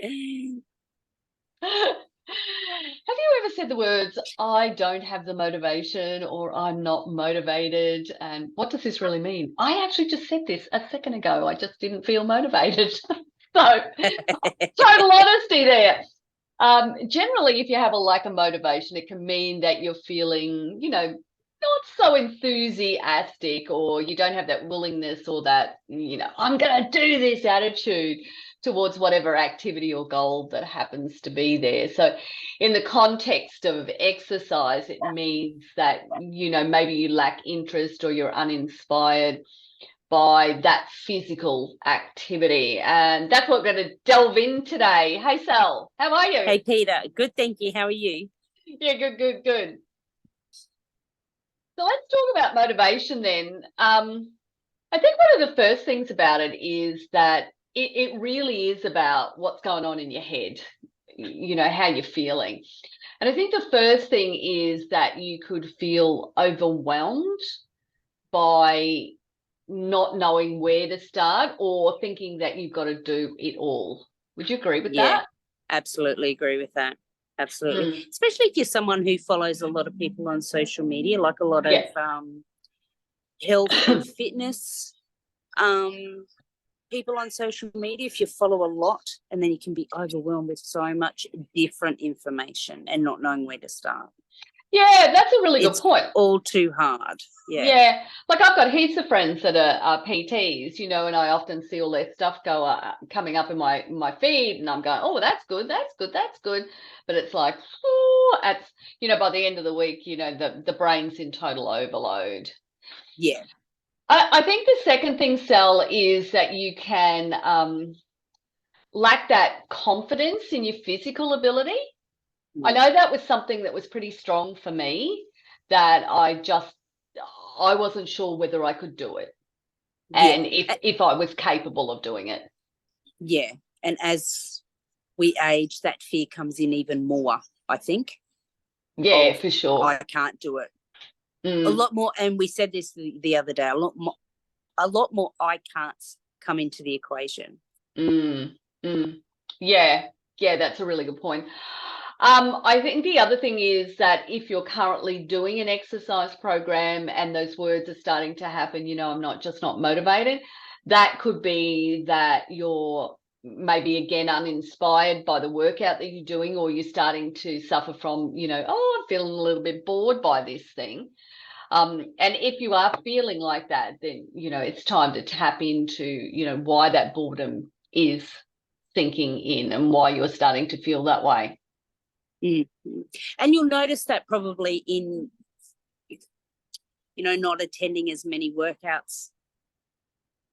Have you ever said the words, I don't have the motivation or I'm not motivated? And what does this really mean? I actually just said this a second ago. I just didn't feel motivated. So, total honesty there. Generally, if you have a lack of motivation, it can mean that you're feeling, not so enthusiastic, or you don't have that willingness or that, I'm going to do this attitude towards whatever activity or goal that happens to be there. So in the context of exercise, it means that, maybe you lack interest or you're uninspired by that physical activity. And that's what we're going to delve in today. Hey, Sal, how are you? Hey, Peter. Good, thank you. How are you? Yeah, good. So let's talk about motivation then. I think one of the first things about it is that it really is about what's going on in your head, how you're feeling. And I think the first thing is that you could feel overwhelmed by not knowing where to start or thinking that you've got to do it all. Would you agree with that? Absolutely agree with that. Absolutely. Mm. Especially if you're someone who follows a lot of people on social media, like a lot of health and fitness people on social media. If you follow a lot, and then you can be overwhelmed with so much different information and not knowing where to start. Yeah, that's a really good point. All too hard. Yeah. Like I've got heaps of friends that are PTs, and I often see all their stuff coming up in my feed, and I'm going, oh, that's good. But it's like, by the end of the week, the brain's in total overload. Yeah. I think the second thing, Sal, is that you can lack that confidence in your physical ability. I know that was something that was pretty strong for me, that I wasn't sure whether I could do it, and if I was capable of doing it. Yeah, and as we age, that fear comes in even more, I think. Yeah, for sure. I can't do it. A lot more, and we said this the other day, a lot more I can't come into the equation. Yeah, that's a really good point. I think the other thing is that if you're currently doing an exercise program and those words are starting to happen, I'm not motivated, that could be that you're maybe again uninspired by the workout that you're doing, or you're starting to suffer from, I'm feeling a little bit bored by this thing. And if you are feeling like that, then, it's time to tap into, why that boredom is sinking in and why you're starting to feel that way. Mm-hmm. And you'll notice that probably in, not attending as many workouts.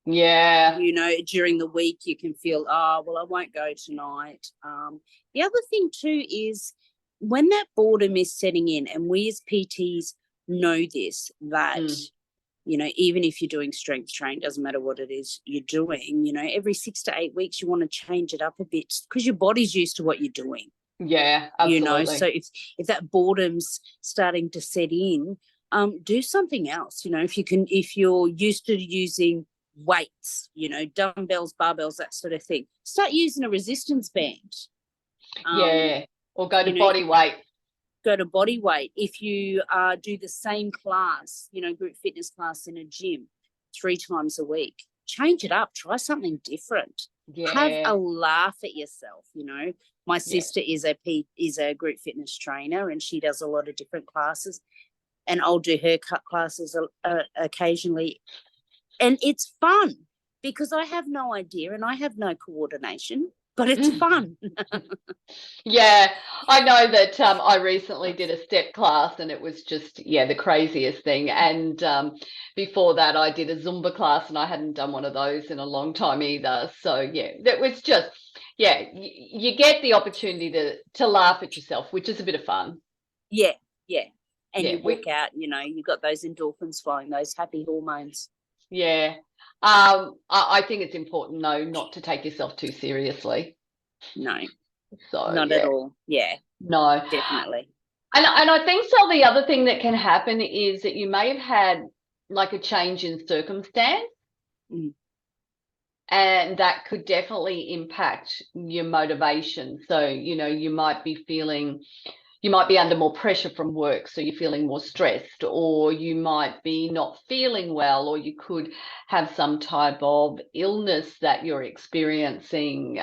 Yeah. During the week you can feel, I won't go tonight. The other thing too is when that boredom is setting in, and we as PTs know this, that even if you're doing strength training, doesn't matter what it is you're doing, every 6 to 8 weeks you want to change it up a bit because your body's used to what you're doing. Yeah, absolutely. So if that boredom's starting to set in, do something else. If you're used to using weights, dumbbells, barbells, that sort of thing, start using a resistance band. Or go to body weight. Go to body weight. If you do the same class, group fitness class in a gym 3 times a week, change it up, try something different. Have a laugh at yourself. My sister is a group fitness trainer, and she does a lot of different classes, and I'll do her cut classes occasionally, and it's fun because I have no idea and I have no coordination, but it's fun. Yeah, I know that I recently did a step class, and it was just, the craziest thing. And before that, I did a Zumba class, and I hadn't done one of those in a long time either. So, that was just, you get the opportunity to laugh at yourself, which is a bit of fun. Yeah. And you walk out, you've got those endorphins flowing, those happy hormones. Yeah. I think it's important, though, not to take yourself too seriously. No. So not at all. Yeah. No. Definitely. And I think so. The other thing that can happen is that you may have had like a change in circumstance. And that could definitely impact your motivation. So, you might be under more pressure from work, so you're feeling more stressed, or you might be not feeling well, or you could have some type of illness that you're experiencing,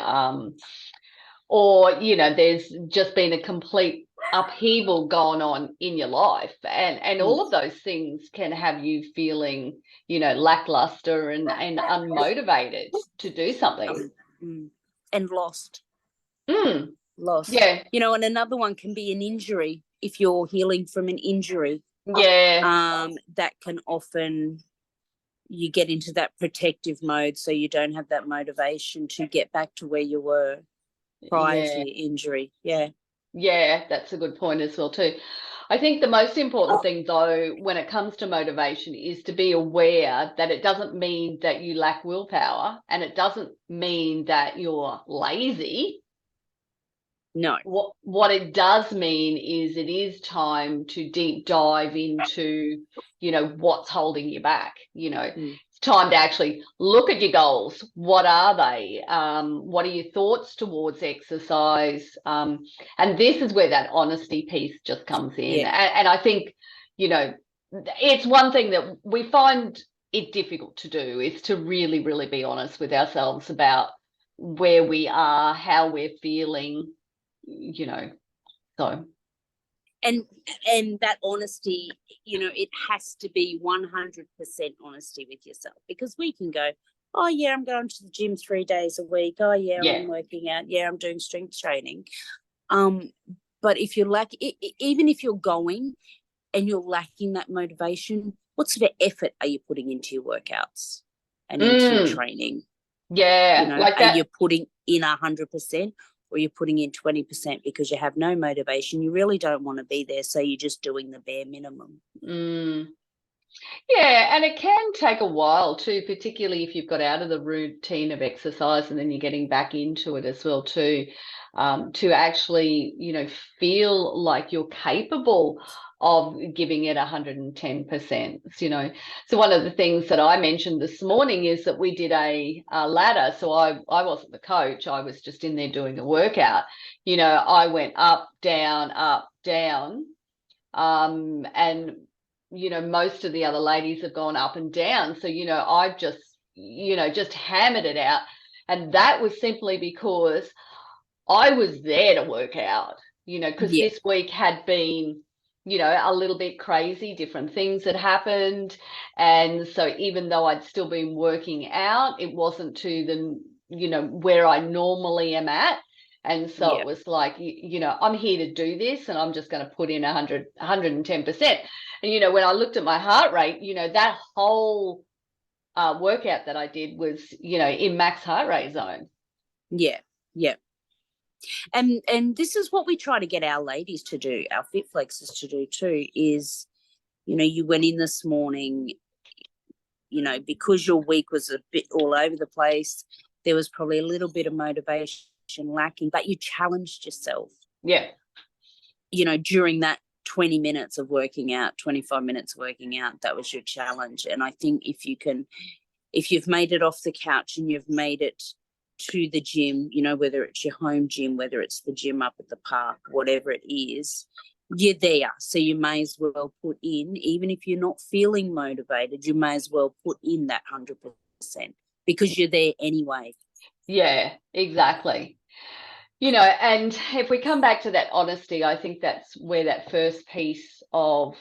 or there's just been a complete upheaval going on in your life, and all of those things can have you feeling lackluster and unmotivated to do something, and lost. Yeah. And another one can be an injury. If you're healing from an injury, that can often, you get into that protective mode, so you don't have that motivation to get back to where you were prior to your injury. Yeah, that's a good point as well too. I think the most important thing, though, when it comes to motivation is to be aware that it doesn't mean that you lack willpower, and it doesn't mean that you're lazy. No. What it does mean is it is time to deep dive into, what's holding you back. It's time to actually look at your goals. What are they? What are your thoughts towards exercise? And this is where that honesty piece just comes in. Yeah. And I think, it's one thing that we find it difficult to do, is to really, really be honest with ourselves about where we are, how we're feeling. So and that honesty, it has to be 100% honesty with yourself, because we can go, oh yeah, I'm going to the gym 3 days a week, oh yeah, I'm working out, yeah, I'm doing strength training, but if you're even if you're going and you're lacking that motivation, what sort of effort are you putting into your workouts and into your training? Like that. Are you putting in 100%, or you're putting in 20% because you have no motivation? You really don't want to be there, so you're just doing the bare minimum. Yeah, and it can take a while too, particularly if you've got out of the routine of exercise and then you're getting back into it as well too, to actually, feel like you're capable of giving it 110%. So one of the things that I mentioned this morning is that we did a ladder. So I wasn't the coach, I was just in there doing a workout. I went up, down, and most of the other ladies have gone up and down. So, I've just hammered it out. And that was simply because I was there to work out, because this week had been, a little bit crazy, different things had happened. And so even though I'd still been working out, it wasn't to the, where I normally am at. And so it was like, I'm here to do this, and I'm just going to put in 110%. And, when I looked at my heart rate, that whole workout that I did was, in max heart rate zone. Yeah. And this is what we try to get our ladies to do, our fit flexes to do too, is, you went in this morning, because your week was a bit all over the place, there was probably a little bit of motivation lacking, but you challenged yourself. Yeah. During that 20 minutes of working out, 25 minutes of working out, that was your challenge. And I think if you've made it off the couch and you've made it to the gym, whether it's your home gym, whether it's the gym up at the park, whatever it is, you're there. So you may as well put in, even if you're not feeling motivated, you may as well put in that 100%, because you're there anyway. Yeah, exactly. And if we come back to that honesty, I think that's where that first piece of,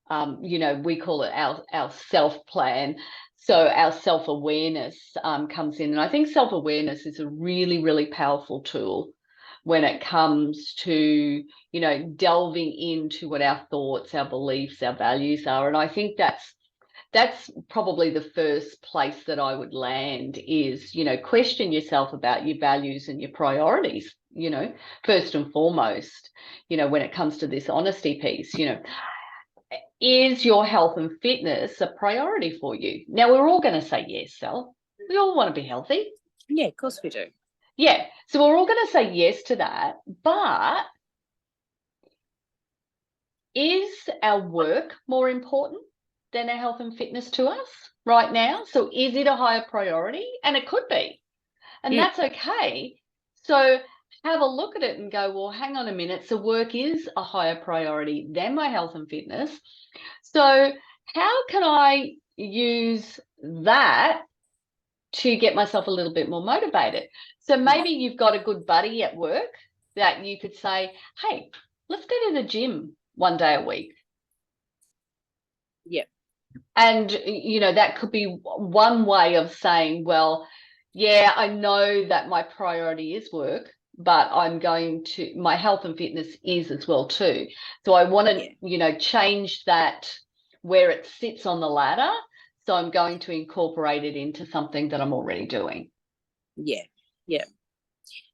we call it our self-plan. So our self-awareness comes in. And I think self-awareness is a really, really powerful tool when it comes to, delving into what our thoughts, our beliefs, our values are. And I think that's probably the first place that I would land is, question yourself about your values and your priorities, first and foremost, when it comes to this honesty piece, is your health and fitness a priority for you? Now, we're all going to say yes, Sal. We all want to be healthy. Yeah, of course we do. Yeah. So we're all going to say yes to that. But is our work more important? than our health and fitness to us right now? So is it a higher priority? And it could be, and that's okay. So have a look at it and go, well, hang on a minute. So work is a higher priority than my health and fitness. So how can I use that to get myself a little bit more motivated? So maybe you've got a good buddy at work that you could say, hey, let's go to the gym one day a week. Yeah. And, that could be one way of saying, well, yeah, I know that my priority is work, but my health and fitness is as well too. So I want to, change that where it sits on the ladder. So I'm going to incorporate it into something that I'm already doing. Yeah. Yeah.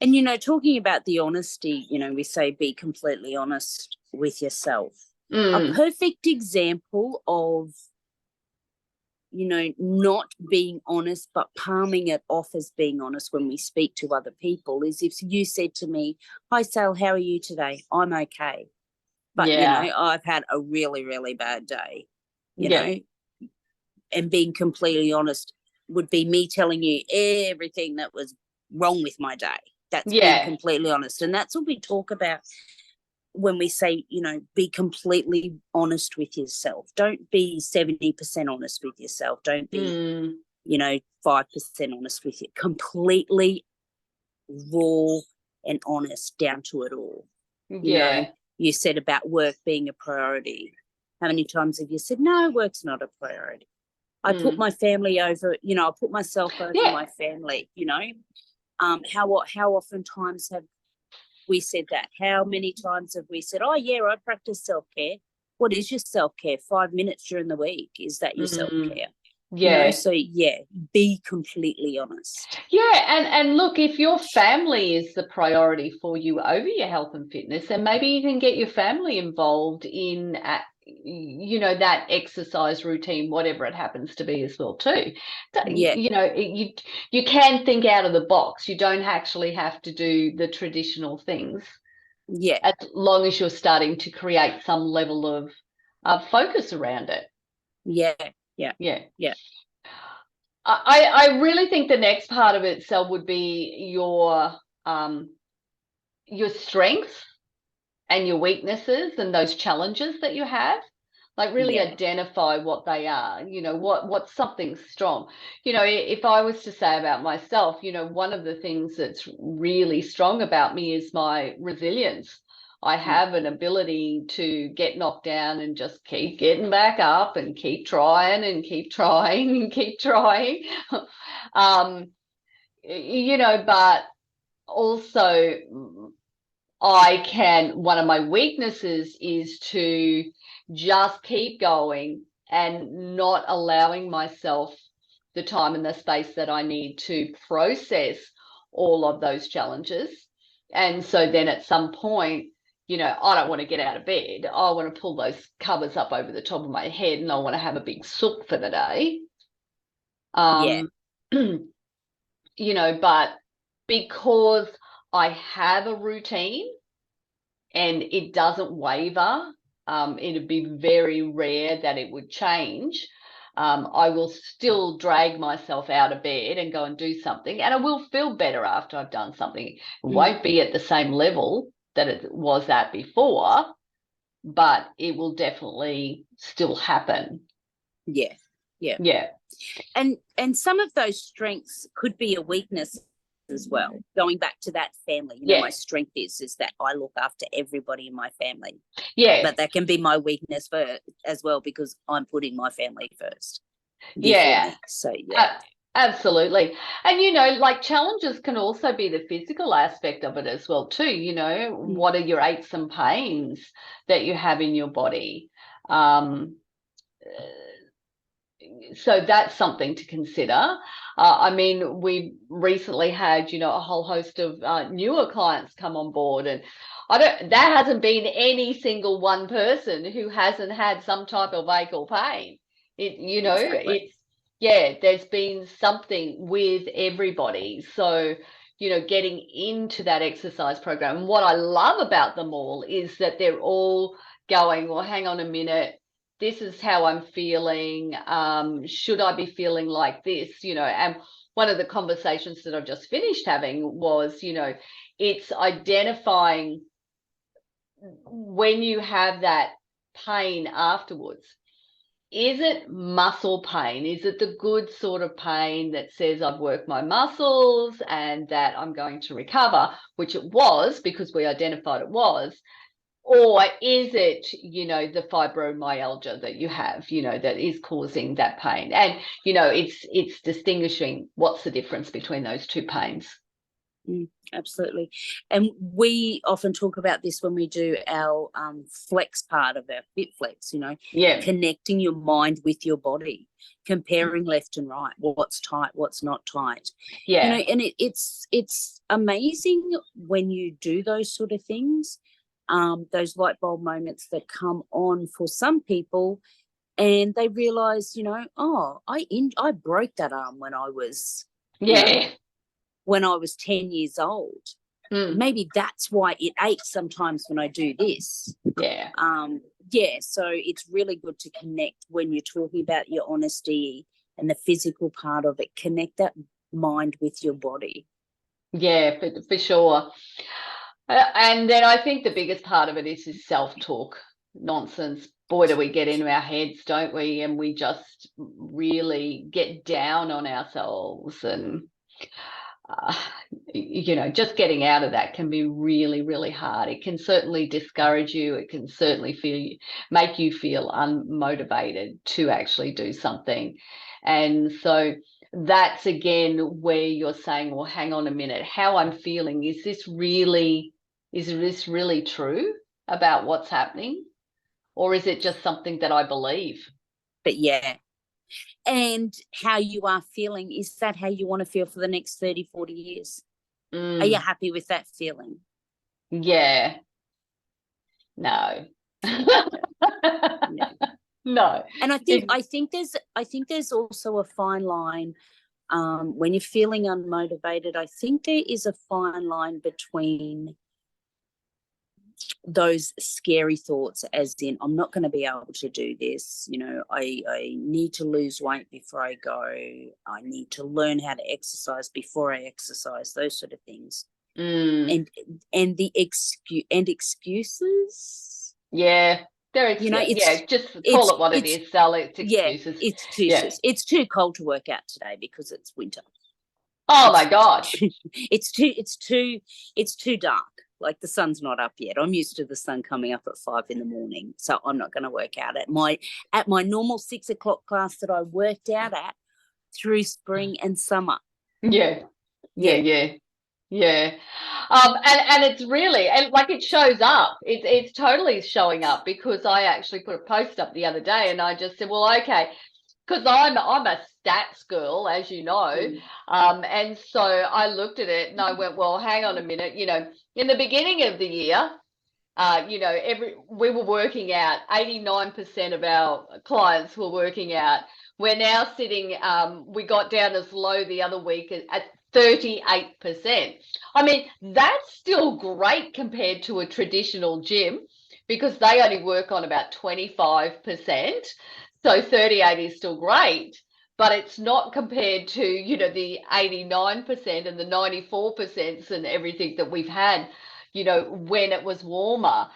And, talking about the honesty, we say be completely honest with yourself. A perfect example of, not being honest, but palming it off as being honest when we speak to other people is if you said to me, hi, Sal, how are you today? I'm okay. But, I've had a really, really bad day, you know, and being completely honest would be me telling you everything that was wrong with my day. That's being completely honest. And that's what we talk about when we say, be completely honest with yourself. Don't be 70% honest with yourself. Don't be, 5% honest with you. Completely raw and honest down to it all. You said about work being a priority. How many times have you said, no, work's not a priority? I put my family over, I put myself over my family, how often times have we said that? How many times have we said, oh, yeah, I practice self-care? What is your self-care? 5 minutes during the week. Is that your self-care? Yeah. So, be completely honest. Yeah, and look, if your family is the priority for you over your health and fitness, then maybe you can get your family involved in, that exercise routine, whatever it happens to be as well too. So, you can think out of the box. You don't actually have to do the traditional things. Yeah. As long as you're starting to create some level of focus around it. Yeah. I really think the next part of it, Sel, would be your strengths and your weaknesses and those challenges that you have. Like really identify what they are, what's something strong. If I was to say about myself, one of the things that's really strong about me is my resilience. I have an ability to get knocked down and just keep getting back up and keep trying and keep trying and keep trying. But also one of my weaknesses is to just keep going and not allowing myself the time and the space that I need to process all of those challenges. And so then at some point, I don't want to get out of bed. I want to pull those covers up over the top of my head and I want to have a big sook for the day. But because I have a routine and it doesn't waver, it'd be very rare that it would change. I will still drag myself out of bed and go and do something, and I will feel better after I've done something. It won't be at the same level that it was at before, but it will definitely still happen. Yeah. And some of those strengths could be a weakness as well. Going back to that family, my strength is that I look after everybody in my family. Yeah. But that can be my weakness as well because I'm putting my family first. Me. So absolutely. And like challenges can also be the physical aspect of it as well too. What are your aches and pains that you have in your body? So that's something to consider. We recently had, a whole host of newer clients come on board, and there hasn't been any single one person who hasn't had some type of ache or pain. Exactly. There's been something with everybody. So, getting into that exercise program. And what I love about them all is that they're all going, well, hang on a minute. this is how I'm feeling. Should I be feeling like this? And one of the conversations that I've just finished having was, it's identifying when you have that pain afterwards. Is it muscle pain? Is it the good sort of pain that says I've worked my muscles and that I'm going to recover, which it was because we identified it was? Or is it, the fibromyalgia that you have, that is causing that pain? And, it's distinguishing what's the difference between those two pains. Absolutely. And we often talk about this when we do our flex part of our fit flex, connecting your mind with your body, comparing left and right, what's tight, what's not tight. Yeah. And it's amazing when you do those sort of things, those light bulb moments that come on for some people, and they realize, I broke that arm when I was when I was 10 years old. Maybe that's why it aches sometimes when I do this. Yeah. So it's really good to connect when you're talking about your honesty and the physical part of it. Connect that mind with your body. Yeah, for sure. And then I think the biggest part of it is self-talk nonsense. Boy, do we get into our heads, don't we? And we just really get down on ourselves, and just getting out of that can be really, really hard. It can certainly discourage you. It can certainly make you feel unmotivated to actually do something. And so that's again where you're saying, well, hang on a minute, how I'm feeling, is this really true about what's happening? Or is it just something that I believe? But yeah. And how you are feeling, is that how you want to feel for the next 30, 40 years? Are you happy with that feeling? Yeah. No. No. And I think there's also a fine line when you're feeling unmotivated. I think there is a fine line between those scary thoughts, as in, I'm not going to be able to do this, I need to lose weight before I go, I need to learn how to exercise before I exercise, those sort of things. And the excuses. Yeah, they're excuses. Just call it what it is, Sal. It's excuses. Yeah, it's excuses. Yeah. It's too cold to work out today because it's winter. Oh my God. It's too dark. Like, the sun's not up yet. I'm used to the sun coming up at 5 a.m, so I'm not going to work out at my normal 6 o'clock class that I worked out at through spring and summer. Yeah. And it's really, and like, it shows up. It's totally showing up, because I actually put a post up the other day and I just said, well, okay, because I'm a stats girl, as you know, and so I looked at it and I went, well, hang on a minute, in the beginning of the year, we were working out, 89% of our clients were working out. We're now sitting, we got down as low the other week at 38%. I mean, that's still great compared to a traditional gym, because they only work on about 25%. So 38 is still great, but it's not compared to, the 89% and the 94% and everything that we've had, when it was warmer,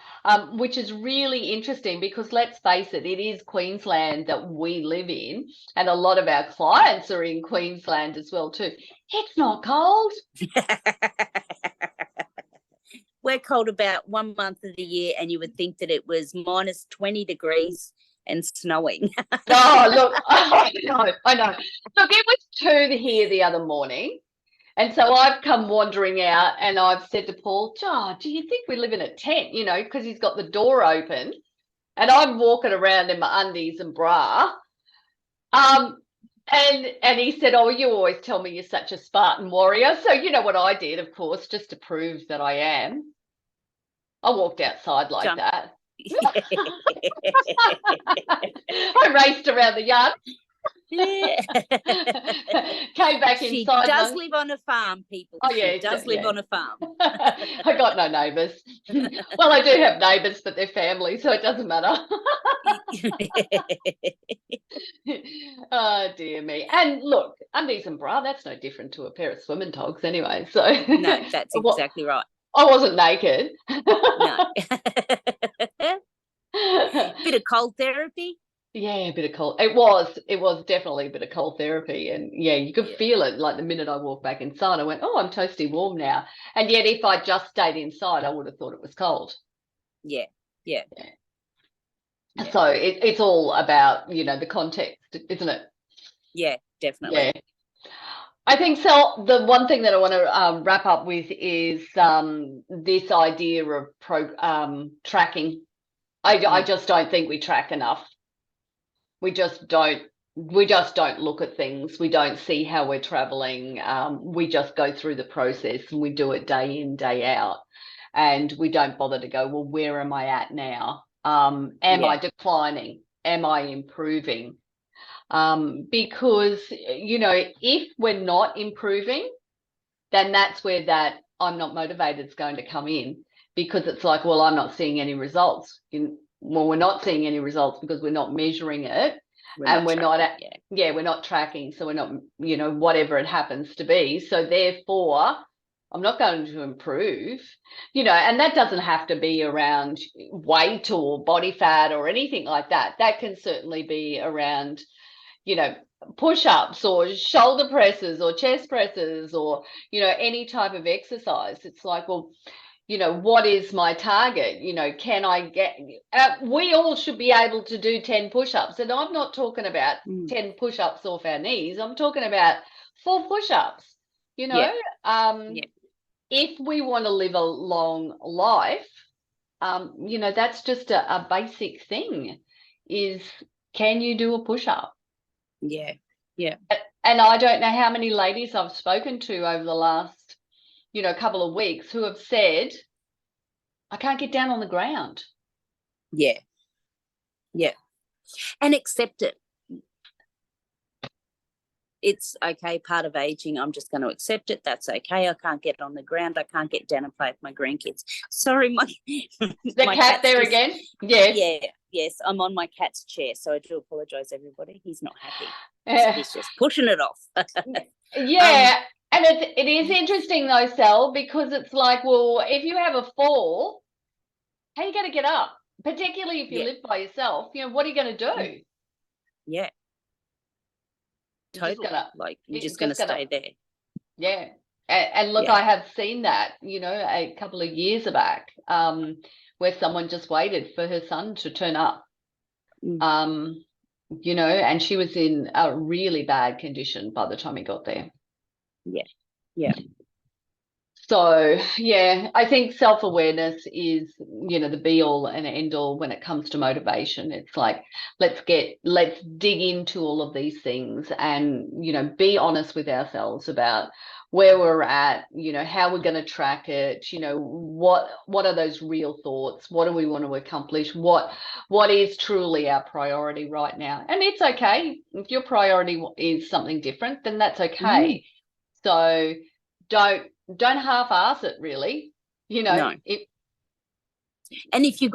which is really interesting, because let's face it, it is Queensland that we live in, and a lot of our clients are in Queensland as well too. It's not cold. We're cold about 1 month of the year, and you would think that it was minus 20 degrees and snowing. Oh, look, I know. Look, it was 2 here the other morning. And so I've come wandering out and I've said to Paul, do you think we live in a tent? Because he's got the door open and I'm walking around in my undies and bra. And he said, oh, you always tell me you're such a Spartan warrior. So you know what I did, of course, just to prove that I am. I walked outside like that. I raced around the yard. Yeah. Came back She inside. does live on a farm, people. Oh, yeah, she does live on a farm. I got no neighbours. Well, I do have neighbours, but they're family, so it doesn't matter. Oh, dear me. And look, undies and bra, that's no different to a pair of swimming togs anyway. So No, that's exactly right. I wasn't naked. No. Bit of cold therapy. Yeah, a bit of cold. It was definitely a bit of cold therapy. And yeah, you could feel it like the minute I walked back inside. I went, oh, I'm toasty warm now. And yet if I just stayed inside, I would have thought it was cold. Yeah. So it's all about, the context, isn't it? Yeah, definitely. Yeah. I think so. The one thing that I want to wrap up with is this idea of tracking. I just don't think we track enough. We just don't look at things. We don't see how we're traveling. We just go through the process and we do it day in, day out. And we don't bother to go, well, where am I at now? Am I declining? Am I improving? Because, if we're not improving, then that's where that I'm not motivated is going to come in, because it's like, well, I'm not seeing any results. Well, we're not seeing any results because we're not measuring it, we're not tracking. So we're not, whatever it happens to be. So therefore, I'm not going to improve, and that doesn't have to be around weight or body fat or anything like that. That can certainly be around, push-ups or shoulder presses or chest presses or, any type of exercise. It's like, well, what is my target? Can I get, we all should be able to do 10 push-ups. And I'm not talking about 10 push-ups off our knees. I'm talking about 4 push-ups, If we want to live a long life, that's just a basic thing is, can you do a push-up? Yeah. And I don't know how many ladies I've spoken to over the last, couple of weeks who have said, I can't get down on the ground. Yeah. And accept it. It's okay, part of aging. I'm just going to accept it. That's okay. I can't get on the ground. I can't get down and play with my grandkids. Sorry, my cat there again? Yes. Yeah, yes. I'm on my cat's chair, so I do apologise, everybody. He's not happy. So he's just pushing it off. Yeah. And it is interesting though, Sal, because it's like, well, if you have a fall, how are you going to get up? Particularly if you live by yourself, what are you going to do? Yeah. Totally. You're just going to stay there. Yeah. And look, I have seen that, a couple of years back, where someone just waited for her son to turn up. And she was in a really bad condition by the time he got there. Yeah. So, I think self-awareness is, the be all and end all when it comes to motivation. It's like, let's dig into all of these things and, be honest with ourselves about where we're at, how we're going to track it, what are those real thoughts? What do we want to accomplish? What is truly our priority right now? And it's okay. If your priority is something different, then that's okay. So don't half-ass it, really. No. And if you,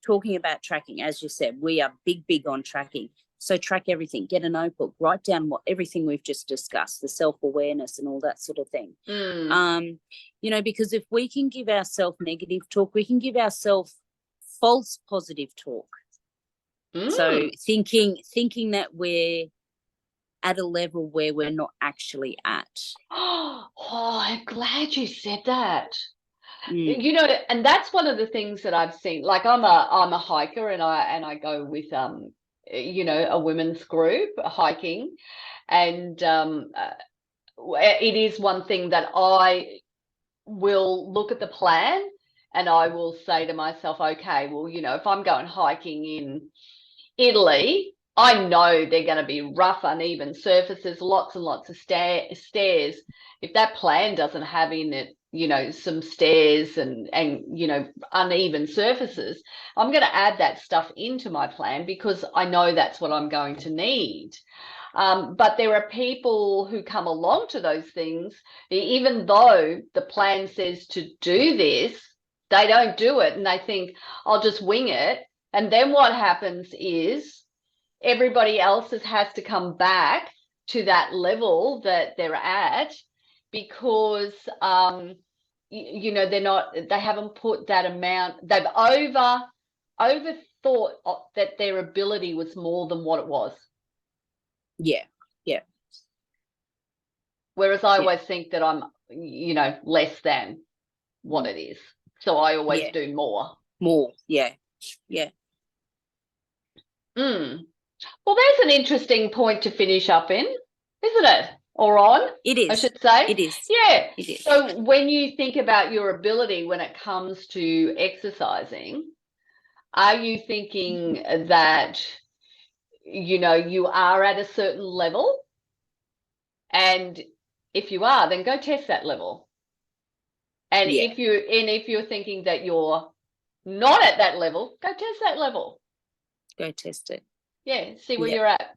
talking about tracking, as you said, we are big on tracking. So track everything. Get a notebook. Write down everything we've just discussed, the self-awareness and all that sort of thing. Because if we can give ourselves negative talk, we can give ourselves false positive talk. So thinking that we're at a level where we're not actually at. Oh, I'm glad you said that. And that's one of the things that I've seen. Like I'm a hiker, and I go with a women's group hiking, and it is one thing that I will look at the plan and I will say to myself, okay, well, if I'm going hiking in Italy, I know they're going to be rough, uneven surfaces, lots and lots of stairs. If that plan doesn't have in it, some stairs and uneven surfaces, I'm going to add that stuff into my plan because I know that's what I'm going to need. But there are people who come along to those things, even though the plan says to do this, they don't do it and they think, I'll just wing it. And then what happens is everybody else has to come back to that level that they're at because they haven't put that amount, they've overthought that their ability was more than what it was. Yeah. Whereas I always think that I'm less than what it is, so I always do more. Yeah. Well, there's an interesting point to finish up in, isn't it? Or on, it is. I should say. It is. Yeah. It is. So when you think about your ability when it comes to exercising, are you thinking that, you are at a certain level? And if you are, then go test that level. And if you're thinking that you're not at that level, go test that level. Go test it. Yeah, see where you're at.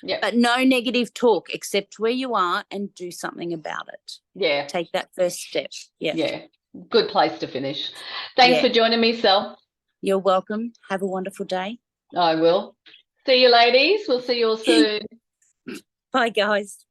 Yeah. But no negative talk, accept where you are and do something about it. Yeah. Take that first step. Yeah. Good place to finish. Thanks for joining me, Sel. You're welcome. Have a wonderful day. I will. See you, ladies. We'll see you all soon. Bye, guys.